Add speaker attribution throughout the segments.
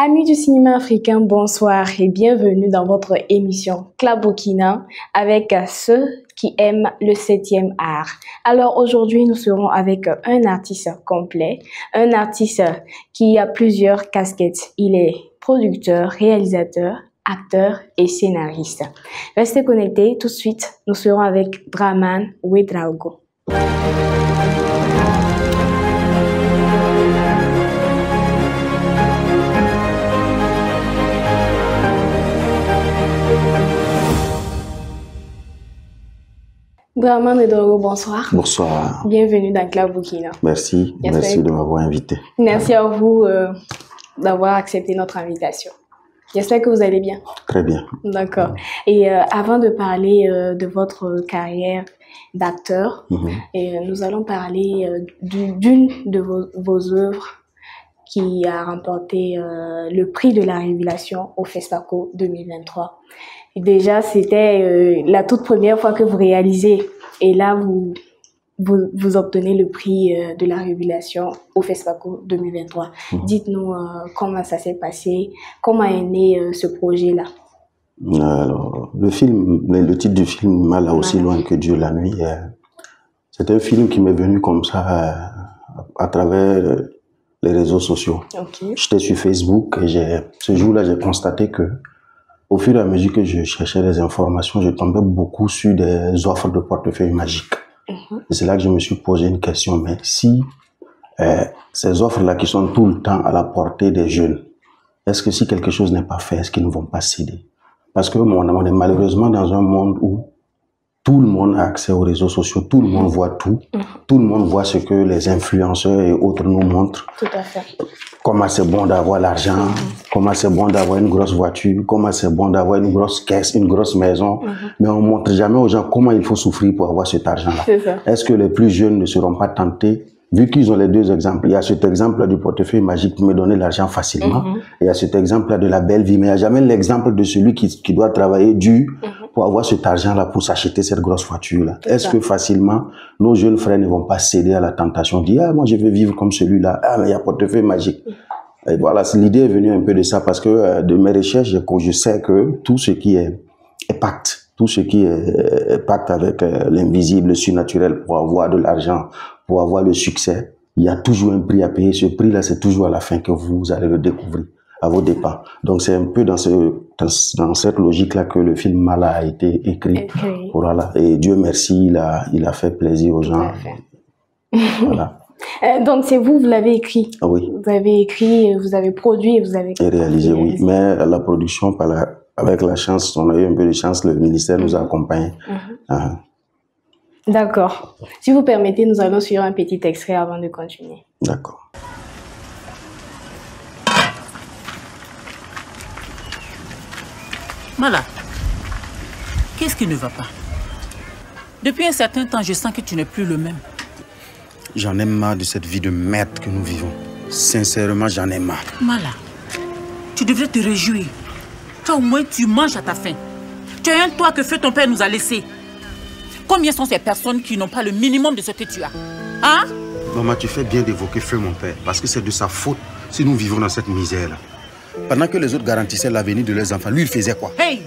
Speaker 1: Amis du cinéma africain, bonsoir et bienvenue dans votre émission Klabokina avec ceux qui aiment le 7e art. Alors aujourd'hui, nous serons avec un artiste complet, un artiste qui a plusieurs casquettes. Il est producteur, réalisateur, acteur et scénariste. Restez connectés, tout de suite, nous serons avec Dramane Ouedraogo. Dramane Ouedraogo, bonsoir.
Speaker 2: Bonsoir.
Speaker 1: Bienvenue dans Klabokina.
Speaker 2: Merci de m'avoir invité.
Speaker 1: Merci à vous d'avoir accepté notre invitation. J'espère que vous allez bien.
Speaker 2: Très bien.
Speaker 1: D'accord. Et avant de parler de votre carrière d'acteur, nous allons parler d'une de vos œuvres qui a remporté le prix de la révélation au FESPACO 2023. Et déjà, c'était la toute première fois que vous réalisez. Et là, vous obtenez le prix de la révélation au FESPACO 2023. Dites-nous comment ça s'est passé, comment est né ce projet-là.
Speaker 2: Alors, le titre du film, Mala aussi loin que Dieu la nuit, c'est un film qui m'est venu comme ça à travers les réseaux sociaux.
Speaker 1: Okay.
Speaker 2: J'étais sur Facebook et ce jour-là, j'ai constaté que au fur et à mesure que je cherchais des informations, je tombais beaucoup sur des offres de portefeuille magiques. Et c'est là que je me suis posé une question, mais si ces offres-là qui sont tout le temps à la portée des jeunes, est-ce que si quelque chose n'est pas fait, est-ce qu'ils ne vont pas céder? Parce que on est malheureusement dans un monde où tout le monde a accès aux réseaux sociaux, tout le monde voit tout, tout le monde voit ce que les influenceurs et autres nous montrent.
Speaker 1: Tout à fait.
Speaker 2: Comment c'est bon d'avoir l'argent, comment c'est bon d'avoir une grosse voiture, comment c'est bon d'avoir une grosse caisse, une grosse maison, mais on montre jamais aux gens comment il faut souffrir pour avoir cet argent-là. Est-ce que les plus jeunes ne seront pas tentés, vu qu'ils ont les deux exemples? Il y a cet exemple-là du portefeuille magique qui me donnait l'argent facilement, et il y a cet exemple-là de la belle vie, mais il n'y a jamais l'exemple de celui qui doit travailler dur pour avoir cet argent-là, pour s'acheter cette grosse voiture-là. Est-ce que facilement, nos jeunes frères ne vont pas céder à la tentation de dire « Ah, moi je veux vivre comme celui-là, ah, mais il y a portefeuille magique ». Et voilà, l'idée est venue un peu de ça, parce que de mes recherches, je sais que tout ce qui est pacte, tout ce qui est pacte avec l'invisible, le surnaturel, pour avoir de l'argent, pour avoir le succès, il y a toujours un prix à payer. Ce prix-là, c'est toujours à la fin que vous allez le découvrir à vos dépens. Donc c'est un peu dans cette logique-là que le film Mala a été écrit. Voilà. Et Dieu merci, il a fait plaisir aux gens. Voilà.
Speaker 1: Donc c'est vous l'avez écrit.
Speaker 2: Oui.
Speaker 1: Vous avez écrit, vous avez produit et vous avez
Speaker 2: réalisé, oui. Mais la production, avec la chance, on a eu un peu de chance, le ministère nous a accompagnés.
Speaker 1: D'accord. Si vous permettez, nous allons suivre un petit extrait avant de continuer.
Speaker 2: D'accord.
Speaker 3: Mala, qu'est-ce qui ne va pas? Depuis un certain temps, je sens que tu n'es plus le même.
Speaker 2: J'en ai marre de cette vie de merde que nous vivons. Sincèrement, j'en ai marre.
Speaker 3: Mala, tu devrais te réjouir. Toi, au moins, tu manges à ta faim. Tu as un toit que feu ton père nous a laissé. Combien sont ces personnes qui n'ont pas le minimum de ce que tu as? Hein?
Speaker 2: Maman, tu fais bien d'évoquer feu mon père, parce que c'est de sa faute si nous vivons dans cette misère-là. Pendant que les autres garantissaient l'avenir de leurs enfants, lui, il faisait quoi?
Speaker 3: Hey!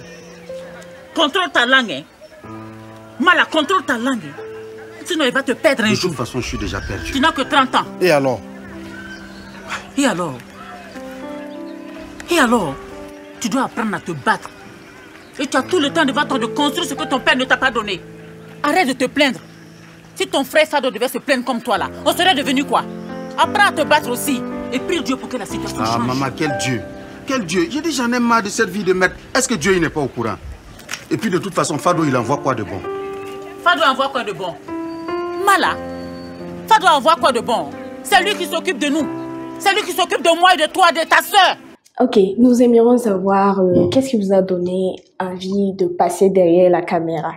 Speaker 3: Contrôle ta langue, hein? Mala, contrôle ta langue. Sinon, il va te perdre un jour.
Speaker 2: De toute façon, je suis déjà perdu.
Speaker 3: Tu n'as que 30 ans.
Speaker 2: Et alors?
Speaker 3: Et alors? Et alors? Tu dois apprendre à te battre. Et tu as tout le temps devant toi de construire ce que ton père ne t'a pas donné. Arrête de te plaindre. Si ton frère Fado devait se plaindre comme toi là, on serait devenu quoi? Apprends à te battre aussi. Et prie Dieu pour que la situation change.
Speaker 2: Ah maman, quel Dieu? Quel Dieu? J'ai dit j'en ai marre de cette vie de merde. Est-ce que Dieu il n'est pas au courant? Et puis de toute façon, Fado il envoie quoi de bon?
Speaker 3: Fado envoie quoi de bon? Mala, Fado envoie quoi de bon? C'est lui qui s'occupe de nous. C'est lui qui s'occupe de moi et de toi, de ta soeur.
Speaker 1: Ok, nous aimerions savoir qu'est-ce qui vous a donné envie de passer derrière la caméra.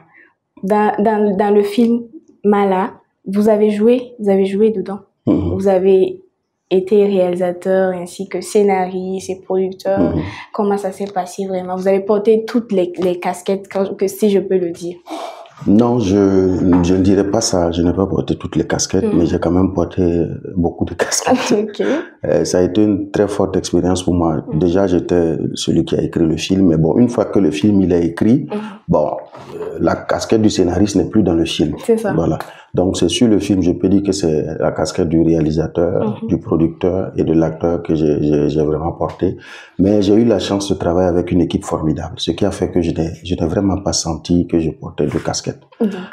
Speaker 1: Dans le film Mala, vous avez joué dedans. Vous avez été réalisateur ainsi que scénariste et producteur. Comment ça s'est passé vraiment? Vous avez porté toutes les casquettes, si je peux le dire.
Speaker 2: Non, je ne dirais pas ça. Je n'ai pas porté toutes les casquettes, mais j'ai quand même porté beaucoup de casquettes. Ça a été une très forte expérience pour moi. Déjà, j'étais celui qui a écrit le film, mais bon, une fois que le film il est écrit, bon, la casquette du scénariste n'est plus dans le film.
Speaker 1: C'est ça.
Speaker 2: Voilà. Donc, c'est sur le film, je peux dire que c'est la casquette du réalisateur, du producteur et de l'acteur que j'ai vraiment porté. Mais j'ai eu la chance de travailler avec une équipe formidable, ce qui a fait que je n'ai vraiment pas senti que je portais deux casquettes.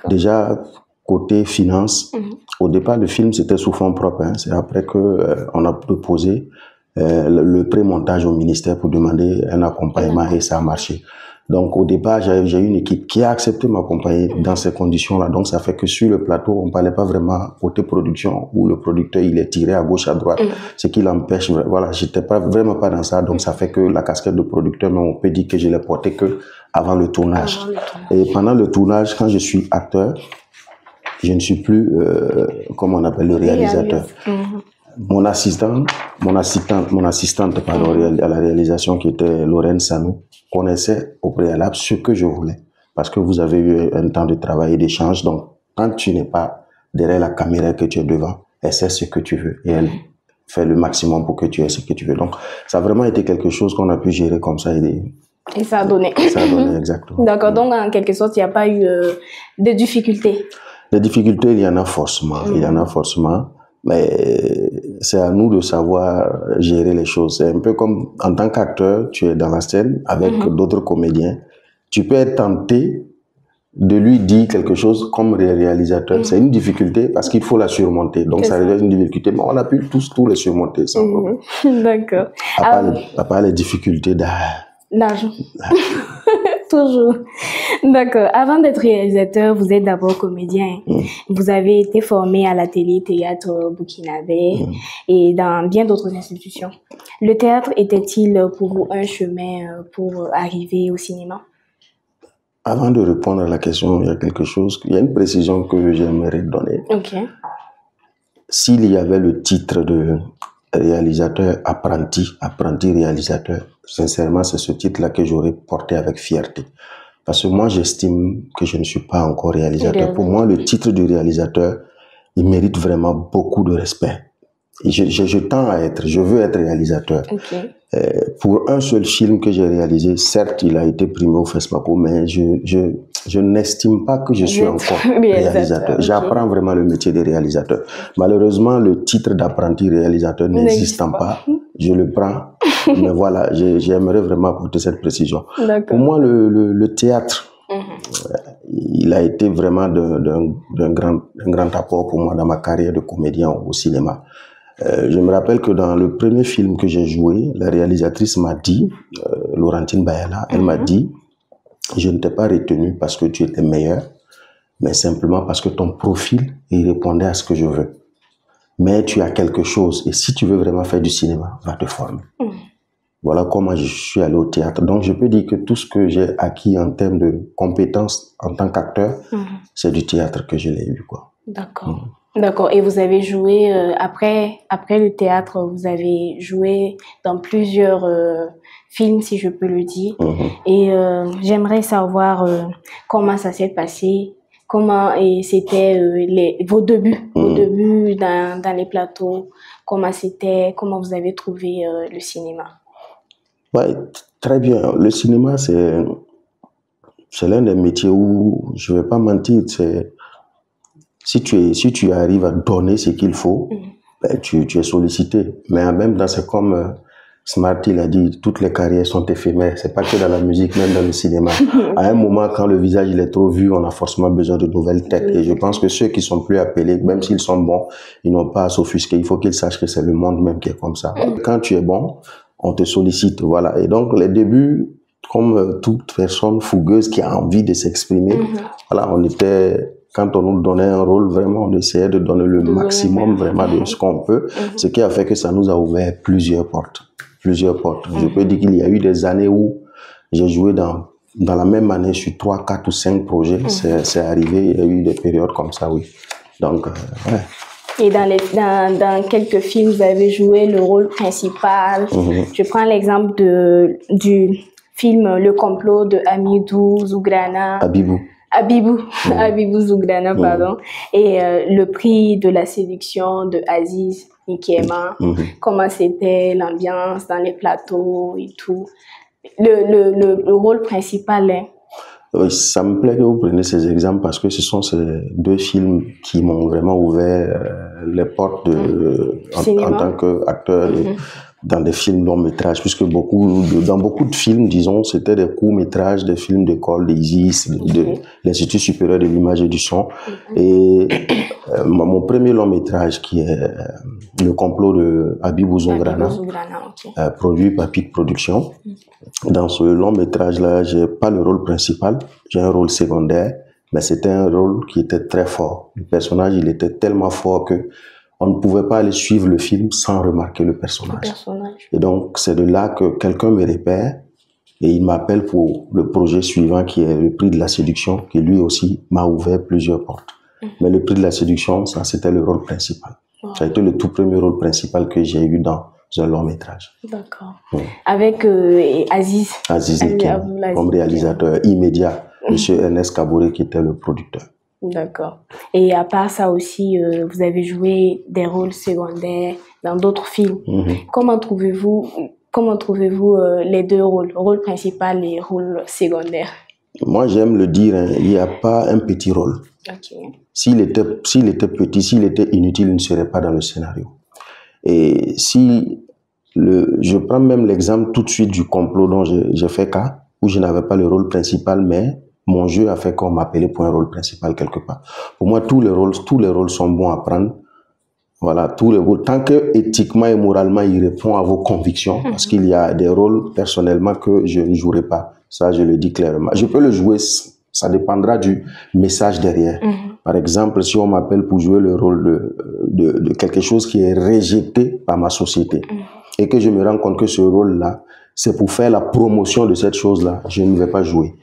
Speaker 2: Déjà, côté finance, au départ, le film, c'était sous fonds propres. Hein. C'est après qu'on a proposé le pré-montage au ministère pour demander un accompagnement et ça a marché. Donc, au départ, j'ai eu une équipe qui a accepté de m'accompagner dans ces conditions-là. Donc, ça fait que sur le plateau, on ne parlait pas vraiment côté production où le producteur, il est tiré à gauche, à droite. Ce qui l'empêche, voilà, j'étais vraiment pas dans ça. Donc, ça fait que la casquette de producteur, mais on peut dire que je l'ai portée que avant le tournage. Et pendant le tournage, quand je suis acteur, je ne suis plus, comment on appelle, le réalisateur. Mon assistante à la réalisation qui était Lorraine Sanou connaissait au préalable ce que je voulais parce que vous avez eu un temps de travail et d'échange. Donc, quand tu n'es pas derrière la caméra que tu es devant, elle sait ce que tu veux et elle fait le maximum pour que tu aies ce que tu veux. Donc, ça a vraiment été quelque chose qu'on a pu gérer comme ça
Speaker 1: et ça a donné.
Speaker 2: Ça a donné, exactement.
Speaker 1: D'accord, donc en quelque sorte, il n'y a pas eu de difficultés.
Speaker 2: Les difficultés, il y en a forcément. Il y en a forcément. Mais c'est à nous de savoir gérer les choses. C'est un peu comme en tant qu'acteur, tu es dans la scène avec d'autres comédiens. Tu peux être tenté de lui dire quelque chose comme réalisateur. C'est une difficulté parce qu'il faut la surmonter. Donc ça revient une difficulté, mais on a pu tous les surmonter sans problème.
Speaker 1: D'accord.
Speaker 2: À part les difficultés
Speaker 1: d'argent. Toujours. D'accord. Avant d'être réalisateur, vous êtes d'abord comédien. Vous avez été formé à la télé-théâtre burkinabé et dans bien d'autres institutions. Le théâtre était-il pour vous un chemin pour arriver au cinéma?
Speaker 2: Avant de répondre à la question, il y a une précision que j'aimerais donner. S'il y avait le titre de réalisateur apprenti réalisateur, sincèrement, c'est ce titre-là que j'aurais porté avec fierté. Parce que moi, j'estime que je ne suis pas encore réalisateur. Pour moi, le titre de réalisateur, il mérite vraiment beaucoup de respect. Et je tends à je veux être réalisateur. Pour un seul film que j'ai réalisé, certes, il a été primé au FESPACO, mais je n'estime pas que je suis encore réalisateur. J'apprends vraiment le métier de réalisateur. Malheureusement, le titre d'apprenti réalisateur n'existant pas, je le prends. Mais voilà, j'aimerais vraiment apporter cette précision. Pour moi, le théâtre, il a été vraiment d'un grand apport pour moi dans ma carrière de comédien au cinéma. Je me rappelle que dans le premier film que j'ai joué, la réalisatrice m'a dit, Laurentine Bayala, elle m'a dit, je ne t'ai pas retenu parce que tu étais meilleur, mais simplement parce que ton profil, il répondait à ce que je veux. Mais tu as quelque chose, et si tu veux vraiment faire du cinéma, va te former. Voilà comment je suis allé au théâtre. Donc, je peux dire que tout ce que j'ai acquis en termes de compétences en tant qu'acteur, c'est du théâtre que je l'ai eu, quoi.
Speaker 1: D'accord. D'accord. Et vous avez joué, après le théâtre, vous avez joué dans plusieurs films, si je peux le dire. Et j'aimerais savoir comment ça s'est passé, comment c'était vos débuts dans les plateaux, comment vous avez trouvé le cinéma.
Speaker 2: Ouais, très bien. Le cinéma, c'est l'un des métiers où, je ne vais pas mentir, si tu arrives à donner ce qu'il faut, ben, tu es sollicité. Mais en même temps, c'est comme Smarty l'a dit, toutes les carrières sont éphémères. C'est pas que dans la musique, même dans le cinéma. À un moment, quand le visage il est trop vu, on a forcément besoin de nouvelles têtes. Et je pense que ceux qui sont plus appelés, même s'ils sont bons, ils n'ont pas à s'offusquer. Il faut qu'ils sachent que c'est le monde même qui est comme ça. Quand tu es bon, on te sollicite, voilà. Et donc, les débuts, comme toute personne fougueuse qui a envie de s'exprimer, voilà, quand on nous donnait un rôle, vraiment, on essayait de donner le maximum vraiment de ce qu'on peut, ce qui a fait que ça nous a ouvert plusieurs portes. Je peux dire qu'il y a eu des années où j'ai joué dans la même année sur 3, 4 ou 5 projets. C'est arrivé, il y a eu des périodes comme ça, oui. Donc, ouais.
Speaker 1: Et dans quelques films, vous avez joué le rôle principal. Je prends l'exemple du film Le complot de Hamidou Zougrana. Abibou, Abibou Zouglana, pardon. Et le prix de la séduction de Aziz Nkiema, comment c'était l'ambiance dans les plateaux et tout. Le rôle principal, hein.
Speaker 2: Oui, ça me plaît que vous preniez ces exemples parce que ce sont ces deux films qui m'ont vraiment ouvert les portes en tant qu'acteur dans des films long métrages, puisque dans beaucoup de films, disons, c'était des courts métrages, des films d'école, des ISIS, de l'Institut supérieur de l'image et du son. Et mon premier long métrage, qui est Le complot de Abibou Zouglana, produit par Pic Productions. Dans ce long métrage-là, j'ai pas le rôle principal, j'ai un rôle secondaire, mais c'était un rôle qui était très fort. Le personnage, il était tellement fort que on ne pouvait pas aller suivre le film sans remarquer le personnage. Et donc, c'est de là que quelqu'un me repère et il m'appelle pour le projet suivant qui est le prix de la séduction, qui lui aussi m'a ouvert plusieurs portes. Mais le prix de la séduction, ça, c'était le rôle principal. Ça a été le tout premier rôle principal que j'ai eu dans un long métrage.
Speaker 1: D'accord. Avec Aziz.
Speaker 2: Aziz comme réalisateur immédiat. Monsieur Ernest Kabouré qui était le producteur.
Speaker 1: D'accord. Et à part ça aussi, vous avez joué des rôles secondaires dans d'autres films. Comment trouvez-vous les deux rôles, rôle principal et rôle secondaire?
Speaker 2: Moi, j'aime le dire, hein, il n'y a pas un petit rôle. S'il était petit, s'il était inutile, il ne serait pas dans le scénario. Et je prends même l'exemple tout de suite du complot dont j'ai fait cas, où je n'avais pas le rôle principal, mais mon jeu a fait qu'on m'appelait pour un rôle principal quelque part. Pour moi, tous les rôles sont bons à prendre. Voilà, tous les rôles. Tant que éthiquement et moralement, il répond à vos convictions. Parce qu'il y a des rôles, personnellement, que je ne jouerai pas. Ça, je le dis clairement. Je peux le jouer, ça dépendra du message derrière. Par exemple, si on m'appelle pour jouer le rôle de quelque chose qui est rejeté par ma société, et que je me rends compte que ce rôle-là, c'est pour faire la promotion de cette chose-là, je ne vais pas jouer.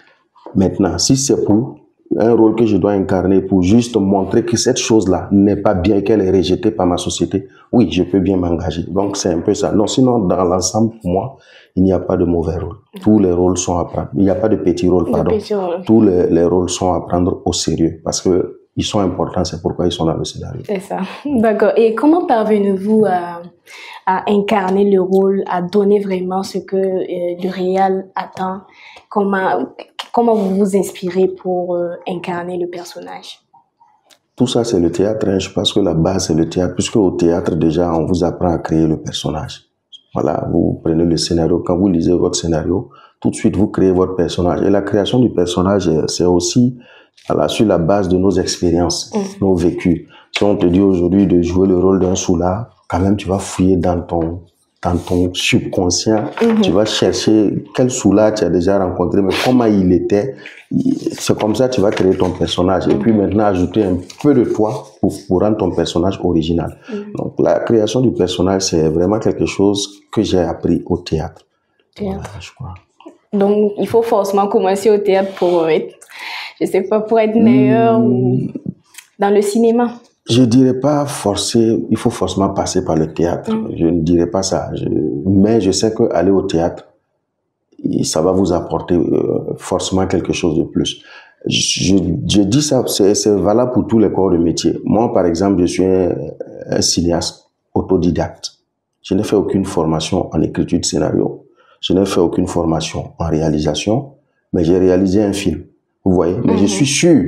Speaker 2: Maintenant, si c'est pour un rôle que je dois incarner pour juste montrer que cette chose-là n'est pas bien, qu'elle est rejetée par ma société, oui, je peux bien m'engager. Donc, c'est un peu ça. Non, sinon, dans l'ensemble, pour moi, il n'y a pas de mauvais rôle. Tous les rôles sont à prendre. Il n'y a pas de petits rôles, pardon. Tous les rôles sont à prendre au sérieux parce que ils sont importants, c'est pourquoi ils sont dans le scénario.
Speaker 1: C'est ça. D'accord. Et comment parvenez-vous à incarner le rôle, à donner vraiment ce que le réel attend? Comment vous vous inspirez pour incarner le personnage?
Speaker 2: Tout ça, c'est le théâtre. Hein. Je pense que la base, c'est le théâtre. Puisque au théâtre, déjà, on vous apprend à créer le personnage. Voilà, vous prenez le scénario. Quand vous lisez votre scénario, tout de suite, vous créez votre personnage. Et la création du personnage, c'est aussi sur la base de nos expériences, nos vécus. Si on te dit aujourd'hui de jouer le rôle d'un soulard, quand même, tu vas fouiller dans ton subconscient, tu vas chercher quel soulard tu as déjà rencontré, mais comment il était. C'est comme ça que tu vas créer ton personnage. Et puis maintenant, ajouter un peu de toi pour rendre ton personnage original. Donc, la création du personnage, c'est vraiment quelque chose que j'ai appris au théâtre. Voilà, je crois.
Speaker 1: Donc, il faut forcément commencer au théâtre pour être, je sais pas, pour être meilleur ou dans le cinéma.
Speaker 2: Je dirais pas forcer, il faut forcément passer par le théâtre. Je ne dirais pas ça. Mais je sais qu'aller au théâtre, ça va vous apporter forcément quelque chose de plus. Je dis ça, c'est valable pour tous les corps de métier. Moi, par exemple, je suis un cinéaste autodidacte. Je n'ai fait aucune formation en écriture de scénario. Je n'ai fait aucune formation en réalisation, mais j'ai réalisé un film. Vous voyez? Mais je suis sûr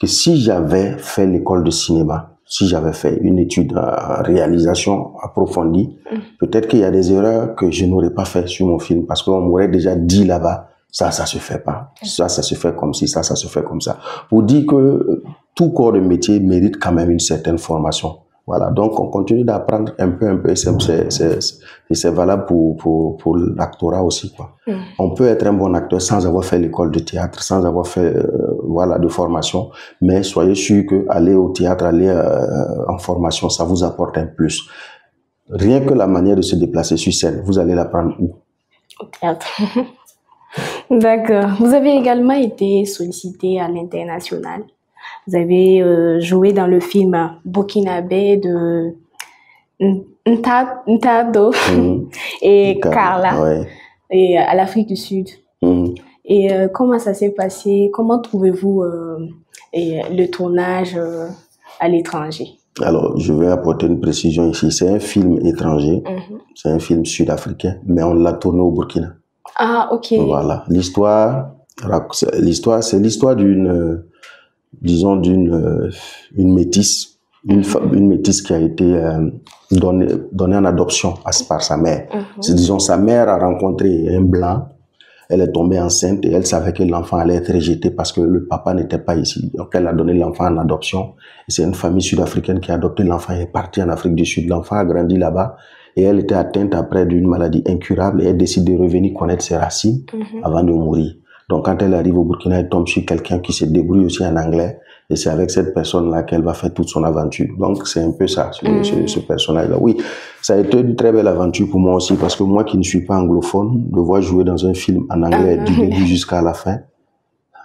Speaker 2: que si j'avais fait l'école de cinéma, si j'avais fait une étude en réalisation approfondie, peut-être qu'il y a des erreurs que je n'aurais pas fait sur mon film parce qu'on m'aurait déjà dit là-bas, ça se fait pas. Ça se fait comme ci, ça se fait comme ça. Pour dire que tout corps de métier mérite quand même une certaine formation. Voilà, donc on continue d'apprendre un peu, c'est valable pour l'actorat aussi, quoi. On peut être un bon acteur sans avoir fait l'école de théâtre, sans avoir fait de formation, mais soyez sûr que aller au théâtre, aller en formation, ça vous apporte un plus. Rien que la manière de se déplacer sur scène, vous allez l'apprendre où?
Speaker 1: Au théâtre. D'accord. Vous avez également été sollicité à l'international. Vous avez joué dans le film Burkinabé de Ntado et Carla, et à l'Afrique du Sud. Et comment ça s'est passé? Comment trouvez-vous le tournage à l'étranger?
Speaker 2: Alors, je vais apporter une précision ici. C'est un film étranger, c'est un film sud-africain, mais on l'a tourné au Burkina.
Speaker 1: Ah, ok.
Speaker 2: Voilà. L'histoire, c'est l'histoire d'une, disons, d'une métisse, une métisse qui a été donnée en adoption par sa mère. Disons, sa mère a rencontré un blanc, elle est tombée enceinte et elle savait que l'enfant allait être rejeté parce que le papa n'était pas ici. Donc, elle a donné l'enfant en adoption. C'est une famille sud-africaine qui a adopté l'enfant et est partie en Afrique du Sud. L'enfant a grandi là-bas et elle était atteinte après d'une maladie incurable et elle décide de revenir connaître ses racines avant de mourir. Donc, quand elle arrive au Burkina, elle tombe sur quelqu'un qui se débrouille aussi en anglais. Et c'est avec cette personne-là qu'elle va faire toute son aventure. Donc, c'est un peu ça, ce personnage-là. Oui, ça a été une très belle aventure pour moi aussi, parce que moi qui ne suis pas anglophone, de voir jouer dans un film en anglais du début jusqu'à la fin,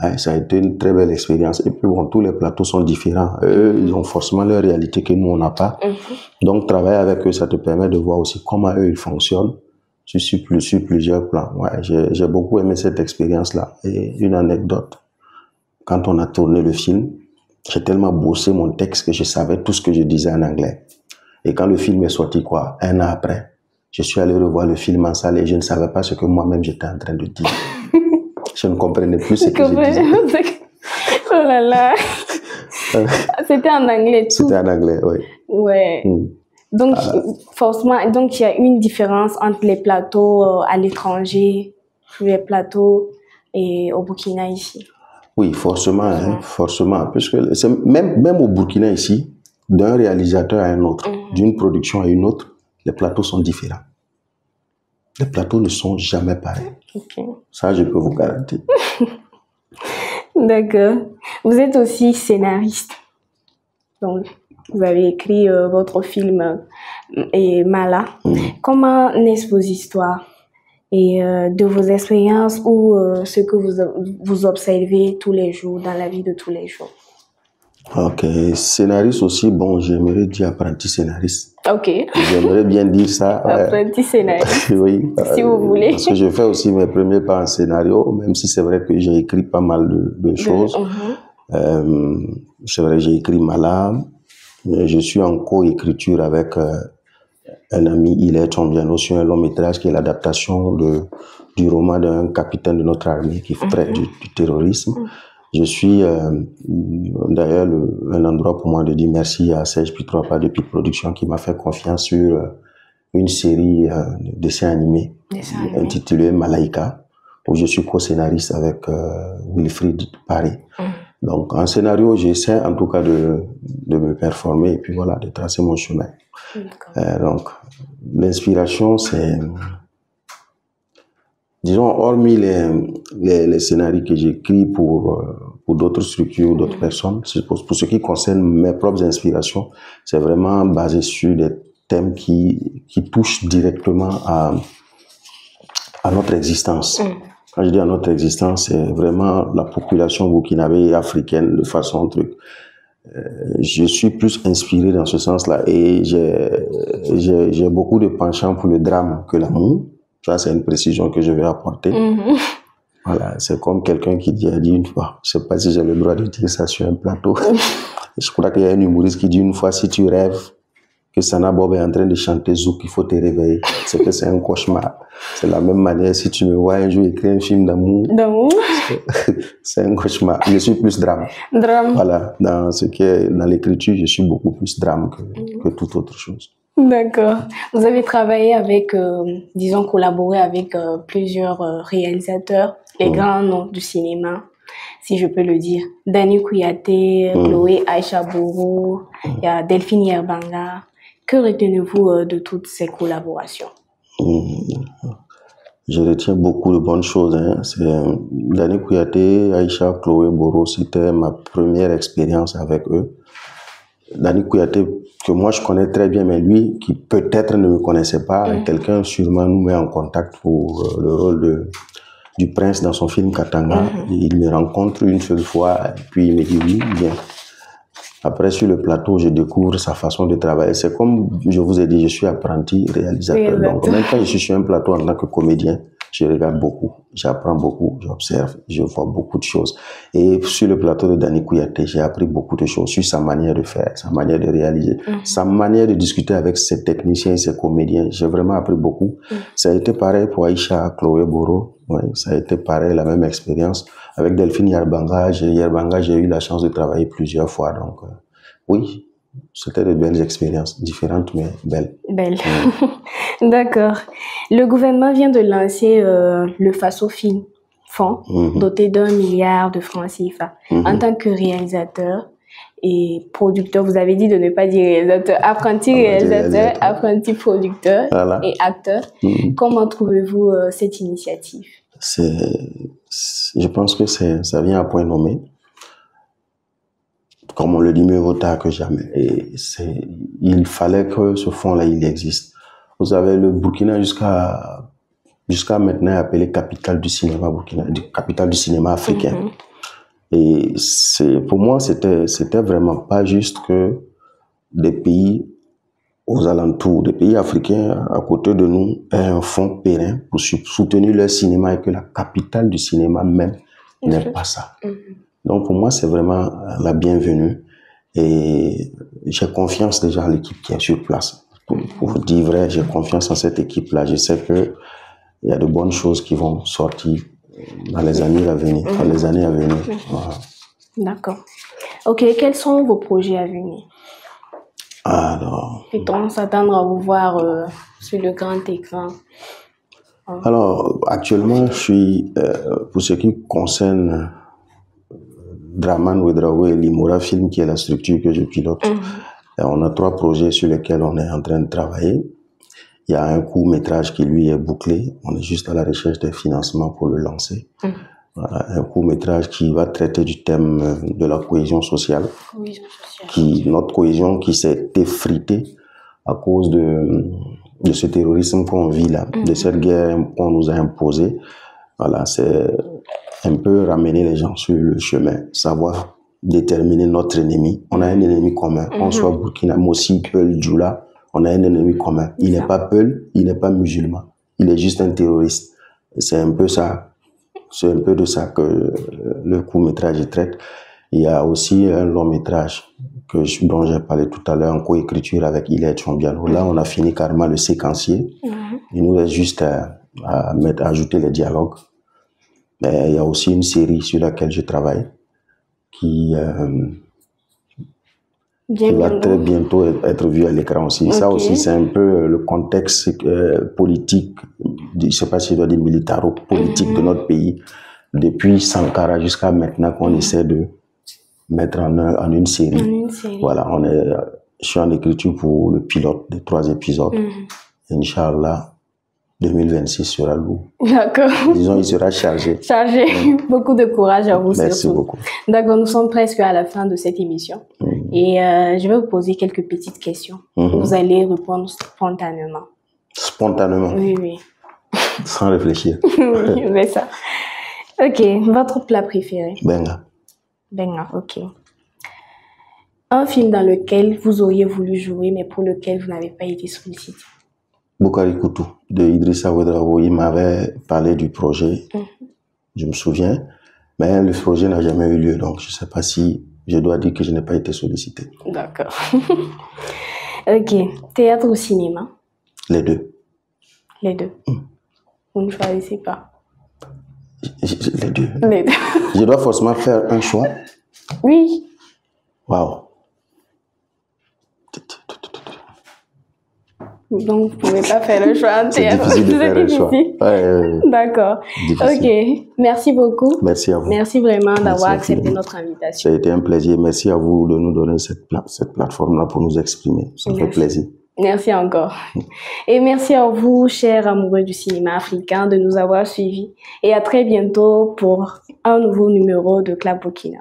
Speaker 2: ouais, ça a été une très belle expérience. Et puis, bon, tous les plateaux sont différents. Eux, ils ont forcément leur réalité que nous, on n'a pas. Donc, travailler avec eux, ça te permet de voir aussi comment eux, ils fonctionnent sur plusieurs plans. Ouais, j'ai beaucoup aimé cette expérience-là. Et une anecdote, quand on a tourné le film, j'ai tellement bossé mon texte que je savais tout ce que je disais en anglais. Et quand le film est sorti, quoi, un an après, je suis allé revoir le film en salle et je ne savais pas ce que moi-même j'étais en train de dire. Je ne comprenais plus ce que je disais.
Speaker 1: Oh là là. C'était en anglais tout.
Speaker 2: C'était en anglais, oui.
Speaker 1: Ouais. Donc, forcément, donc il y a une différence entre les plateaux à l'étranger, les plateaux et au Burkina ici.
Speaker 2: Oui, forcément, hein, forcément. Parce que même au Burkina ici, d'un réalisateur à un autre, d'une production à une autre, les plateaux sont différents. Les plateaux ne sont jamais pareils.
Speaker 1: Okay.
Speaker 2: Ça, je peux vous garantir.
Speaker 1: D'accord. Vous êtes aussi scénariste. Donc, vous avez écrit votre film Mala. Comment naissent vos histoires et de vos expériences ou ce que vous observez tous les jours, dans la vie de tous les jours?
Speaker 2: Ok, scénariste aussi, bon, j'aimerais dire apprenti scénariste.
Speaker 1: Ok.
Speaker 2: J'aimerais bien dire ça.
Speaker 1: Apprenti scénariste.
Speaker 2: Oui.
Speaker 1: Si vous voulez.
Speaker 2: Parce que je fais aussi mes premiers pas en scénario, même si c'est vrai que j'ai écrit pas mal de choses. C'est vrai que j'ai écrit Mala. Je suis en co-écriture avec un ami, il est Tombiano, sur un long métrage qui est l'adaptation du roman d'un capitaine de notre armée qui traite du terrorisme. Je suis d'ailleurs un endroit pour moi de dire merci à Serge Pitropa de Pit Production qui m'a fait confiance sur une série de dessins animés intitulée Malaika, où je suis co-scénariste avec Wilfried Paris. Donc en scénario, j'essaie en tout cas de me performer et puis voilà, de tracer mon chemin. Donc l'inspiration, c'est... Disons, hormis les scénarios que j'écris pour d'autres structures ou d'autres personnes, pour ce qui concerne mes propres inspirations, c'est vraiment basé sur des thèmes qui touchent directement à notre existence. Quand je dis à notre existence, c'est vraiment la population burkinabé et africaine de façon truc. Je suis plus inspiré dans ce sens-là et j'ai beaucoup de penchant pour le drame que l'amour. Ça, c'est une précision que je vais apporter. Voilà, c'est comme quelqu'un qui a dit une fois, je ne sais pas si j'ai le droit de dire ça sur un plateau. Je crois qu'il y a un humoriste qui dit une fois, si tu rêves que Sana Bob est en train de chanter Zouk, il faut te réveiller. C'est que c'est un cauchemar. C'est la même manière, si tu me vois un jour écrire un film d'amour, c'est un cauchemar. Je suis plus drame. Voilà, dans l'écriture, je suis beaucoup plus drame que toute autre chose.
Speaker 1: D'accord. Vous avez travaillé avec, disons, collaboré avec plusieurs réalisateurs, les grands noms du cinéma, si je peux le dire. Dani Kouyaté, Chloé Aïcha Bourou, il y a Delphine Yerbanga. Que retenez-vous de toutes ces collaborations?
Speaker 2: Je retiens beaucoup de bonnes choses. Hein. Dani Kouyaté, Aïcha, Chloé Bourou, c'était ma première expérience avec eux. Dani Kouyaté, que moi je connais très bien, mais lui, qui peut-être ne me connaissait pas, quelqu'un sûrement nous met en contact pour le rôle du prince dans son film Katanga. Il me rencontre une seule fois, et puis il me dit oui, bien. Après, sur le plateau, je découvre sa façon de travailler. C'est comme je vous ai dit, je suis apprenti réalisateur. Donc, même quand je suis sur un plateau en tant que comédien, Je regarde beaucoup, j'apprends beaucoup, j'observe, je vois beaucoup de choses. Et sur le plateau de Danny Kouyaté, j'ai appris beaucoup de choses sur sa manière de faire, sa manière de réaliser, sa manière de discuter avec ses techniciens et ses comédiens. J'ai vraiment appris beaucoup. Ça a été pareil pour Aïcha Chloé Boro. Ouais, ça a été pareil, la même expérience. Avec Delphine Yarbanga, j'ai eu la chance de travailler plusieurs fois. Donc, oui, c'était de belles expériences, différentes mais belles.
Speaker 1: Belles. D'accord. Le gouvernement vient de lancer le FASO-Film Fonds, doté d'1 milliard de francs CFA. En tant que réalisateur et producteur, vous avez dit de ne pas dire réalisateur, apprenti réalisateur, apprenti producteur et acteur. Comment trouvez-vous cette initiative?
Speaker 2: Je pense que ça vient à point nommé. Comme on le dit, mieux vaut tard que jamais. Et il fallait que ce fonds-là, il existe. Vous savez, le Burkina, jusqu'à maintenant, est appelé capitale du cinéma burkina, capitale du cinéma africain. Et pour moi, c'était vraiment pas juste que des pays aux alentours, des pays africains à côté de nous, aient un fonds périn pour soutenir leur cinéma et que la capitale du cinéma même n'ait pas ça. Donc, pour moi, c'est vraiment la bienvenue. Et j'ai confiance déjà en l'équipe qui est sur place. Pour vous dire vrai, j'ai confiance en cette équipe-là. Je sais qu'il y a de bonnes choses qui vont sortir dans les années à venir. Voilà.
Speaker 1: D'accord. Ok, quels sont vos projets à venir?
Speaker 2: Alors...
Speaker 1: Peut-on s'attendre à vous voir sur le grand écran?
Speaker 2: Alors, actuellement, je suis, pour ce qui concerne Draman Ouedraogo et Limora Film, qui est la structure que je pilote. On a 3 projets sur lesquels on est en train de travailler. Il y a un court-métrage qui, lui, est bouclé. On est juste à la recherche des financements pour le lancer. Voilà, un court-métrage qui va traiter du thème de la cohésion sociale. Notre cohésion qui s'est effritée à cause de ce terrorisme qu'on vit là, de cette guerre qu'on nous a imposée. Voilà, c'est un peu ramener les gens sur le chemin, savoir déterminer notre ennemi. On a un ennemi commun, qu'on soit Burkina, Mossi, Peul, Djoula, on a un ennemi commun. Il n'est pas Peul, il n'est pas musulman, il est juste un terroriste. C'est un peu ça, c'est un peu de ça que le court-métrage traite. Il y a aussi un long-métrage dont j'ai parlé tout à l'heure en coécriture avec Ilet Chombiano. Là, on a fini carrément le séquencier. Il nous reste juste à ajouter les dialogues. Mais il y a aussi une série sur laquelle je travaille qui va très bientôt être vue à l'écran aussi. Ça aussi, c'est un peu le contexte politique, je ne sais pas si je dois dire militaro-politique de notre pays, depuis Sankara jusqu'à maintenant qu'on essaie de mettre en une série. Voilà, je suis en écriture pour le pilote des 3 épisodes. Inch'Allah, 2026 sera lourd.
Speaker 1: D'accord.
Speaker 2: Disons, il sera chargé.
Speaker 1: Chargé. Beaucoup de courage à vous.
Speaker 2: Merci beaucoup.
Speaker 1: D'accord, nous sommes presque à la fin de cette émission. Et je vais vous poser quelques petites questions. Vous allez répondre spontanément.
Speaker 2: Spontanément?
Speaker 1: Oui.
Speaker 2: Sans réfléchir.
Speaker 1: Oui, c'est ça. Ok, votre plat préféré?
Speaker 2: Benga.
Speaker 1: Benga, ok. Un film dans lequel vous auriez voulu jouer, mais pour lequel vous n'avez pas été sollicité?
Speaker 2: Boukari Koutou, de Idrissa Ouedraogo. Il m'avait parlé du projet, je me souviens, mais le projet n'a jamais eu lieu, donc je ne sais pas si je dois dire que je n'ai pas été sollicité.
Speaker 1: D'accord. Ok. Théâtre ou cinéma?
Speaker 2: Les deux.
Speaker 1: Les deux. Vous ne choisissez pas?
Speaker 2: Les deux.
Speaker 1: Les deux.
Speaker 2: Je dois forcément faire un choix?
Speaker 1: Oui.
Speaker 2: Waouh.
Speaker 1: Donc, vous ne pouvez pas faire le choix.
Speaker 2: C'est difficile de faire le choix.
Speaker 1: D'accord. Ok. Merci beaucoup.
Speaker 2: Merci à vous.
Speaker 1: Merci vraiment d'avoir accepté notre invitation.
Speaker 2: Ça a été un plaisir. Merci à vous de nous donner cette plateforme-là pour nous exprimer. Ça fait plaisir.
Speaker 1: Merci encore. Et merci à vous, chers amoureux du cinéma africain, de nous avoir suivis. Et à très bientôt pour un nouveau numéro de Club Burkina.